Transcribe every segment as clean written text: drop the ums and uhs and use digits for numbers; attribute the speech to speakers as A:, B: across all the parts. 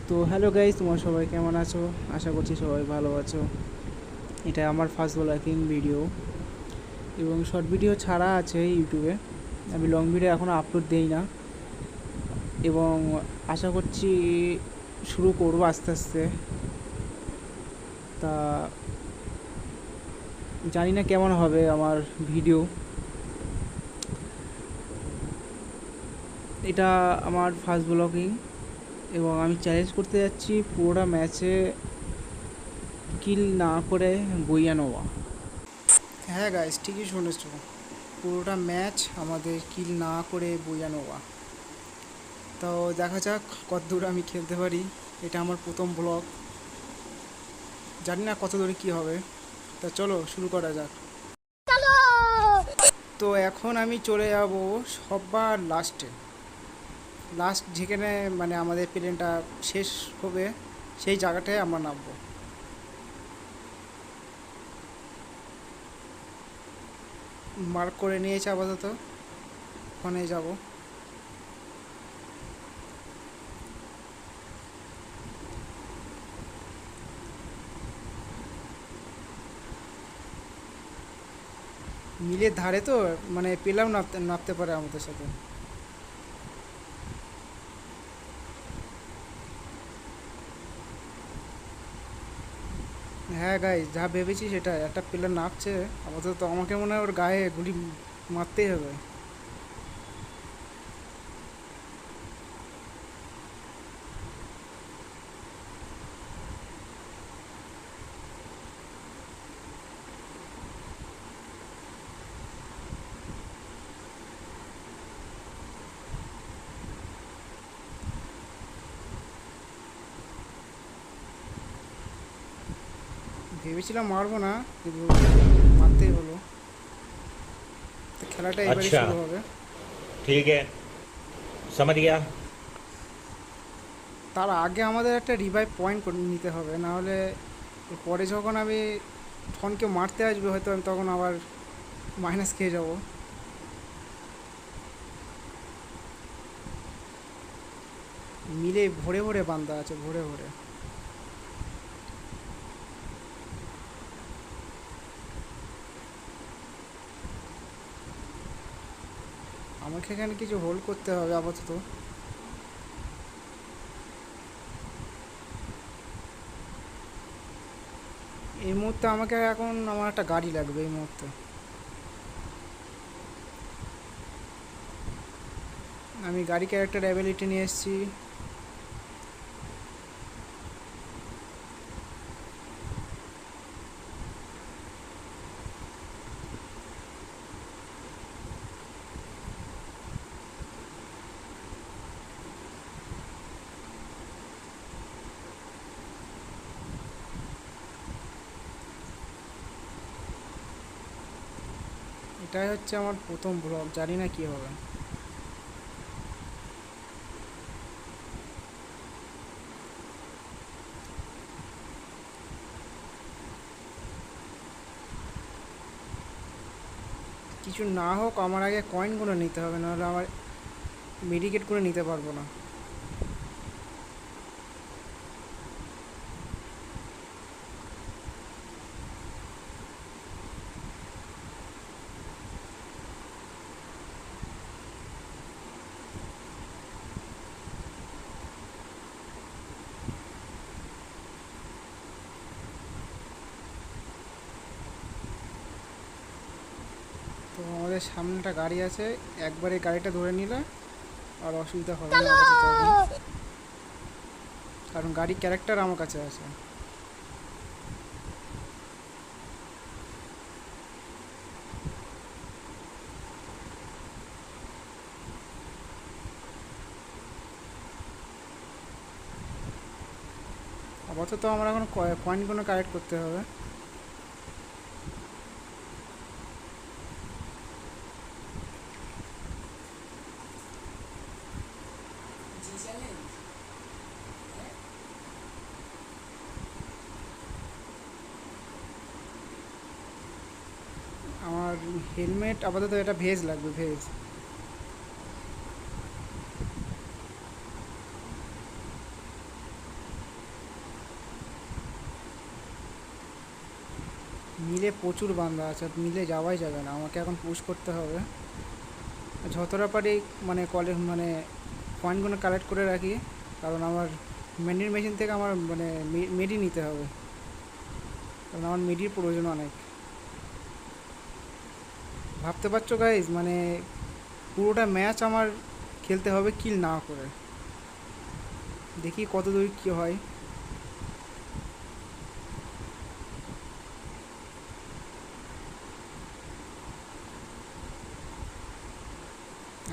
A: তো hello guys, তোমরা সবাই কেমন আছো? আশা করছি সবাই ভালো আছো। এটা আমার ফার্স্ট ব্লগিং ভিডিও এবং শর্ট ভিডিও ছাড়া আছে ইউটিউবে। আমি লং ভিডিও এখনও আপলোড দেই না এবং আশা করছি শুরু করবো আস্তে আস্তে। তা জানি না কেমন হবে আমার ভিডিও। এটা আমার ফার্স্ট ব্লগিং এবং আমি চ্যালেঞ্জ করতে যাচ্ছি পুরোটা ম্যাচে কিল না করে বইয়া নেওয়া। হ্যাঁ গাইস, ঠিকই শুনেছো, পুরোটা ম্যাচ আমাদের কিল না করে বইয়া নেওয়া। তো দেখা যাক কত দূর আমি খেলতে পারি। এটা আমার প্রথম ব্লগ, জানি না কত দূরে কী হবে। তা চলো শুরু করা যাক। তো এখন আমি চলে যাব সবার লাস্ট যেখানে মানে আমাদের প্লেনটা শেষ হবে সেই জায়গাটায় আমরা নামবো। মার্ক করে নিয়েছি আপাতত, ওখানে যাব। মিলের ধারে তো মানে পেলাম নামতে নামতে পারে আমাদের সাথে। হ্যাঁ গাইস, যা ভেবেছি সেটা, একটা প্লেয়ার নামছে আপাতত। আমাকে মনে হয় ওর গায়ে গুলি মারতেই হবে। ভেবেছিলাম মারবো না, কিন্তু মারতেই হলো। তো খেলাটা এবারে
B: अच्छा।
A: শুরু হবে।
B: ठीक है, समझ गया।
A: তার আগে আমাদের একটা রিভাইভ পয়েন্ট করে নিতে হবে, নাহলে পরে যখন আমি যখন কেউ মারতে আসবে হয়তো আমি তখন আবার মাইনাস খেয়ে যাব। মিলে ভরে ভরে বান্ধা আছে, ভরে ভরে। আমাকে এখানে কিছু হোল্ড করতে হবে আপাতত। এই মুহূর্তে আমাকে এখন আমার একটা গাড়ি লাগবে এই মুহূর্তে। আমি গাড়ি ক্যারেক্টার অ্যাবিলিটি নিয়ে এসেছি। এটাই হচ্ছে আমার প্রথম ব্লগ, জানি না কী হবে। কিছু না হোক, আমার আগে কয়েনগুলো নিতে হবে, নাহলে আমার মেডিকেটগুলো নিতে পারবো না। তো আমাদের সামনে একটা গাড়ি আছে, একবার এই গাড়িটা ধরে নিলে আর অসুবিধা হবে না আপাতত এখন, কারণ গাড়ির ক্যারেক্টার আমার কাছে আছে। আপাতত আমার এখন কয়েনগুলো কালেক্ট করতে হবে। আমার হেলমেট আপাতত এটা ভেজ লাগবে, ভেজ। মিলে প্রচুর বান্দা আছে, মিলে যাওয়াই যাবে না, আমাকে এখন পুশ করতে হবে যতটা পারি। মানে মানে পয়েন্টগুলো কালেক্ট করে রাখি, কারণ আমার মেন্ডির মেশিন থেকে আমার মানে মেডি নিতে হবে, কারণ আমার মেডির প্রয়োজন অনেক। ভাবতে পারছো গাইজ, মানে পুরোটা ম্যাচ আমার খেলতে হবে কিল না করে। দেখি কত দূর কী হয়।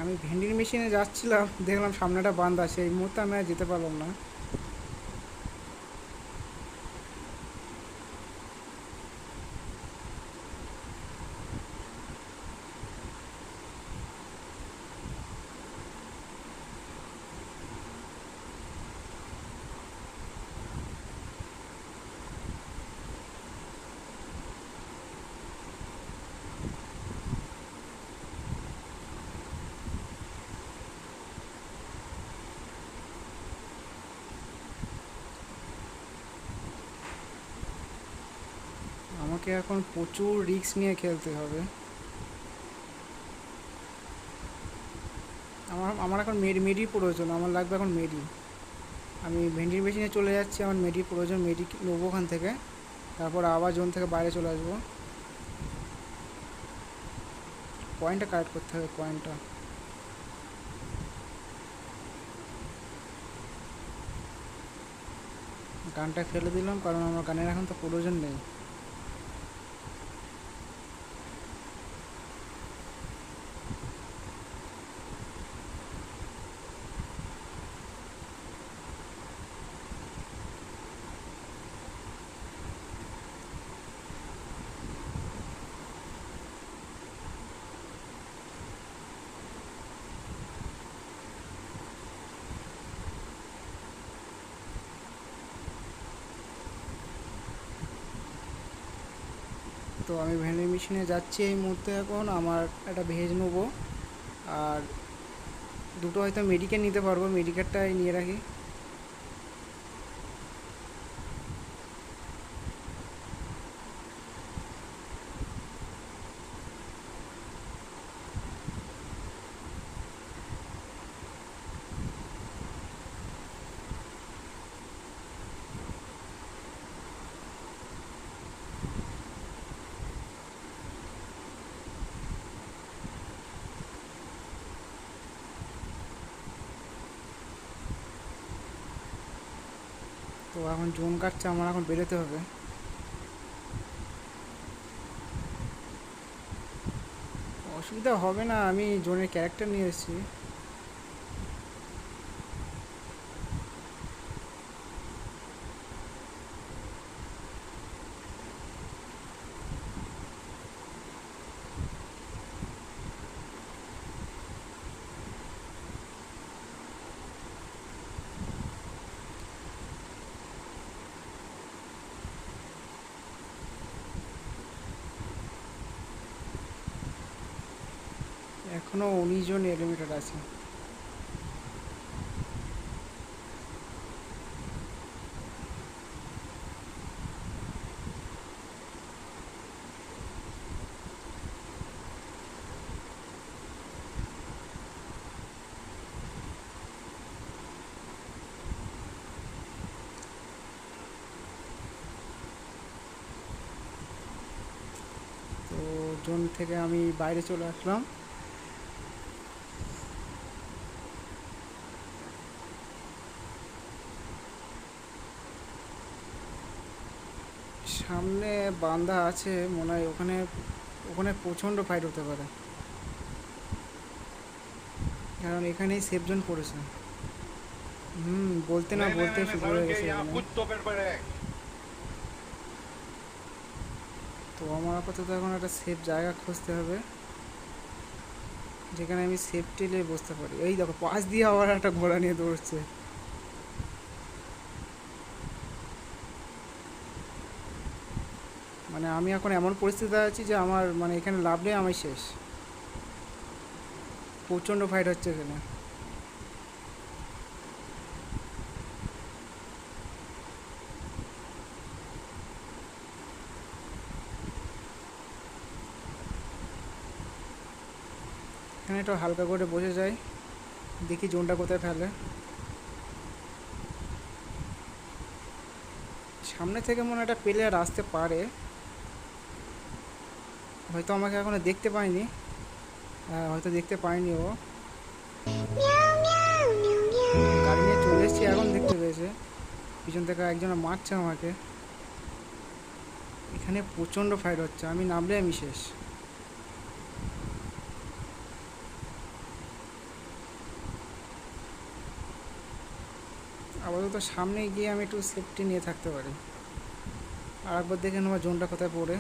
A: আমি ভেন্ডিং মেশিনে যাচ্ছিলাম, দেখলাম সামনেটা বান্ধ আছে, এই মুহূর্তে আমি আর যেতে পারলাম না। আমাকে এখন প্রচুর রিস্ক নিয়ে খেলতে হবে। আমার এখন মেডির প্রয়োজন, আমার লাগবে এখন মেডি। আমি ভেন্ডির মেশিনে চলে যাচ্ছি, আমার মেডির প্রয়োজন, মেডি নেবো ওখান থেকে, তারপর আবার জোন থেকে বাইরে চলে আসবো। পয়েন্টটা কালেক্ট করতে হবে, পয়েন্টটা। গানটা ফেলে দিলাম, কারণ আমার গানের এখন তো প্রয়োজন নেই। তো আমি ভেন্ডিং মেশিনে যাচ্ছি এই মুহূর্তে, এখন আমার একটা ভেজ নেবো, আর দুটো হয়তো মেডিকেট নিতে পারবো, মেডিকেটটাই নিয়ে রাখি। তো এখন জোন কাটছে, আমার এখন বেরোতে হবে। অসুবিধা হবে না, আমি জোনের ক্যারেক্টার নিয়ে এসেছি। এখনও 19 জন এলিমিটেড আছে। তো জোন থেকে আমি বাইরে চলে আসলাম। সামনে বান্দা আছে মনে হয়, ওখানে ওখানে প্রচণ্ড ফাইট হতে পারে, কারণ এখানেই সেফ জোন পড়েছে। বলতে না বলতে শুরু হয়ে গেছে এখানে। তো আমার আপাতত এখন একটা সেফ জায়গা খুঁজতে হবে, যেখানে আমি সেফ টেলে বসতে পারি। এই দেখো, পাশ দিয়ে আবার একটা ঘোড়া নিয়ে দৌড়চ্ছে। মানে আমি এখন এমন পরিস্থিতিতে আছি যে আমার মানে এখানে লাভলে আমি শেষ। প্রচণ্ড ফাইট হচ্ছে এখানে। এখানে একটু হালকা করে বসে যাই, দেখি জোনটা কোথায় ফেলে। সামনে থেকে মনে হয় একটা প্লেয়ার আসতে পারে, হয়তো আমাকে এখনো দেখতে পায়নি। হ্যাঁ, হয়তো দেখতে পায়নি ও। গাড়ি নিয়ে চলে এসেছি, এখন দেখতে পেয়েছে। পিছন থেকে একজন মারছে আমাকে। এখানে প্রচণ্ড ফাইট হচ্ছে, আমি নামলে আমি শেষ। আপাতত সামনে গিয়ে আমি একটু সেফটি নিয়ে থাকতে পারি। আর একবার দেখে নেওয়া জোনটা কোথায় পড়ে।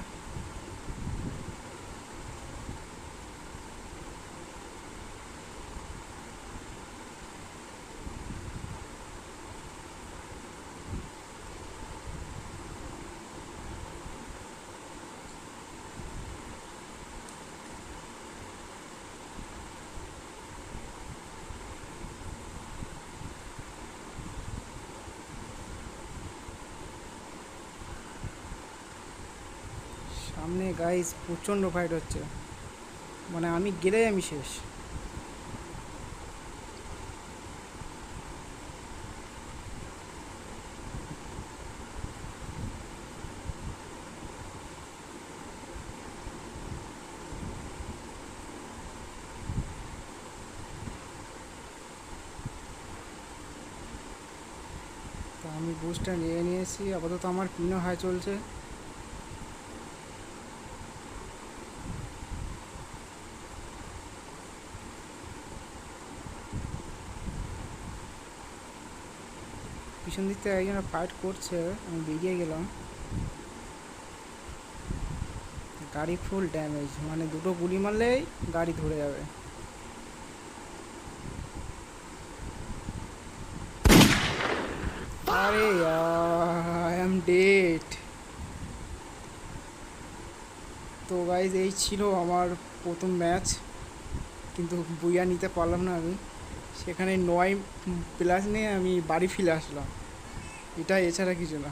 A: সামনে গাইস প্রচণ্ড ফাইট হচ্ছে, মানে আমি গেলেই আমি শেষ। তো আমি বুস্টটা নিয়ে নিয়েছি, আপাতত আমার পিনও হাই চলছে। পিছন দিক থেকে একজন ফাইট করছে, আমি বেরিয়ে গেলাম। গাড়ি ফুল ড্যামেজ, মানে দুটো গুলি মারলেই গাড়ি ধরে যাবে। আরে আই এম ডেড। তো গাইজ এই ছিল আমার প্রথম ম্যাচ, কিন্তু বুইয়া নিতে পারলাম না আমি। সেখানে 9 প্লাস নিয়ে আমি বাড়ি ফিরে আসলাম, এটা এছাড়া কিছু না।